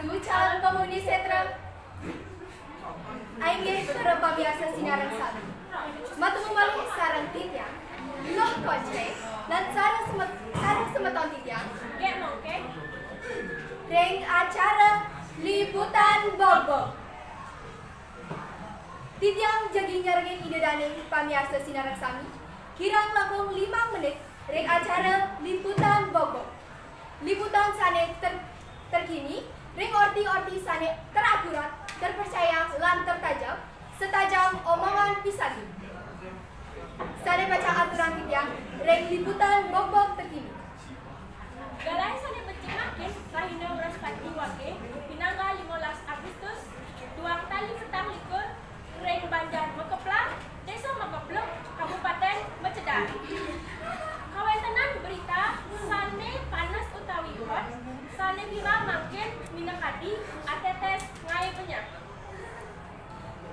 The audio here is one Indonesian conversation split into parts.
satu calon penghuni setra Ainggih para biasa sinarang sami. Matu membalih sarang titiang, loh kocre, dan sarang semeton titiang. Gek mongke. Ring acara liputan bobo. Titiang jagi nyarengin ide daning pamiasa sinarang sami. Kirang langkung 5 menit ring acara liputan bobo. Liputan sane terkini, ring orti-orti sane terakurat, terpercaya, lan tertajam, setajam omongan pisani. Sane baca aturan titiang, ring liputan bobo terkini. Galai sane becik makin, rahina beraspati wake, pinangga 15 Agustus, tuang tali petang likur, ring Banjar Mekeplang, Desa Mekepluk, Kabupaten Mecedar. Kawentenan berita, sane panas utawi hot, sane viral mangkin, minakadi, atetes, ngai penyak.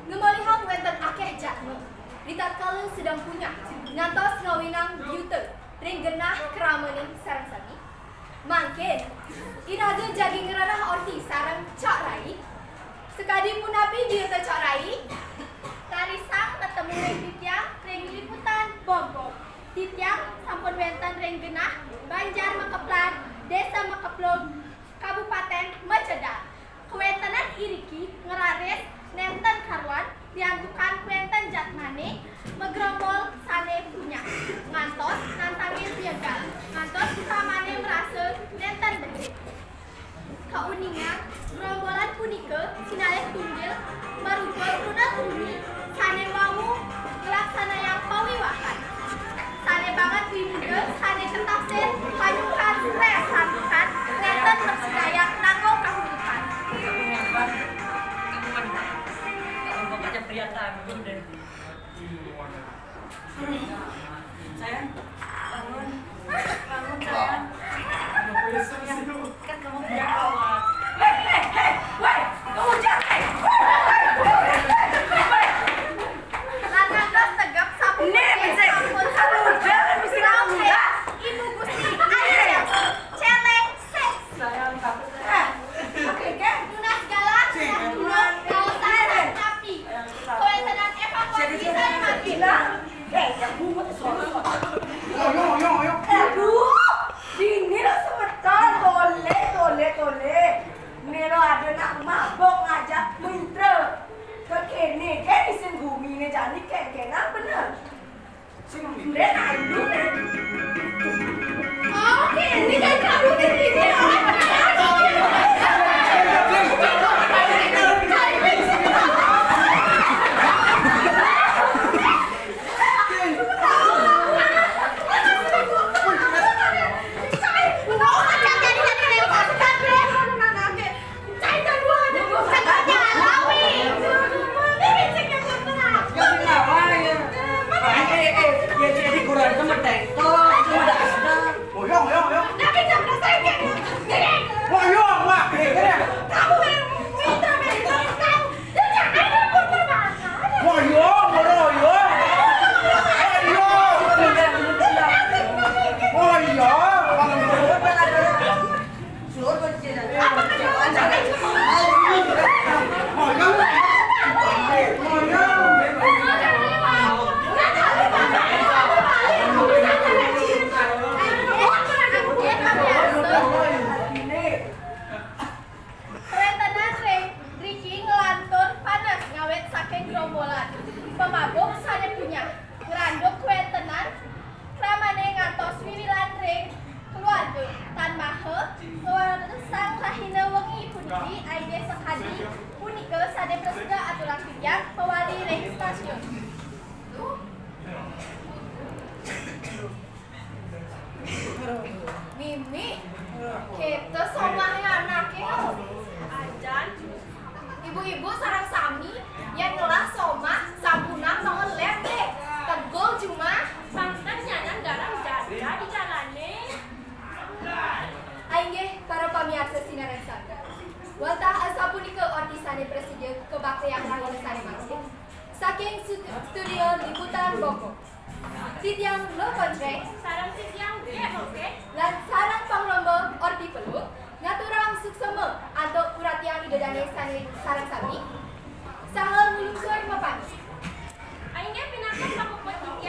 Ngemalihang wenten akeh jatme, ritatkala sedang punya, ngantos ngawinang biute, ring genah keramening sarang sami. Mangkin, inaga jagi ngeranah orti sarang cok rai, sekadi munapi biute cok rai, tarisang ketemu ring titiang, ring liputan bobo. Titiang sampun wenten ring genah, Banjar Mekeplang, Desa Mekeplung, Kabupaten Mecedar. Kewentenan iriki ngeraris nenten karwan diantukan kuenten jatmane megrombol sane punya ngantos nantangin piagal ngantos kamane merasa nenten berit kauningan gerombolan punika sinalih tunggil merupa runat bumi sane wawu ngelaksana yang pawiwahan sane banget wimuda sane ketafsir panyukan stres santukan nenten bersedaya nanggung kahuripan. Sayang, bangun sayang. Kan kamu punya kawan. Woi, kamu jangan. Lantas tegap sapu. Nih, becek. Aduh, jangan mesti kamu ya. Ibu Gusti, ayo celeng ses. Sayang, takut. Oke, kan? Lunas galak, lunas kawasan tapi. Kewentenan evakuasi saya makin. Yang bungut suara. Yo. Aduh, sini lo sebentar, tole. Nero ada nak mabok ngajak mintre ke kene, kan isin bumi ne jadi kayak kena bener. Sing bener aduh. Oke, ini kan kamu di sini. Pemabuk sane punya ngeranduk kuentenan kramane ngantos wiwilan ring keluarga tan mahe sang rahina wengi puniki aide sekadi punika sane presida aturan pilihan pewali ring stasiun. Mimi, kita somahnya anaknya ajan. Ibu-ibu sarang sami yang ngelah somah sampunang nongon lem deh. Tegol cuma Pantan nyanan garam janda di jalane. Ainggih para pamirsa sinarang sami. Wantah asapunika orti sane presiden kebaktian rahina sane masing. Saking studio liputan Bogor. Titiang lo kontrek Sarang titiang gek mongke. lan sarang panglomba orti peluk ngaturang suksema untuk urat yang idadane sarang sami. Saha ngulungsur mapani. Aingnya pinangkan paku peti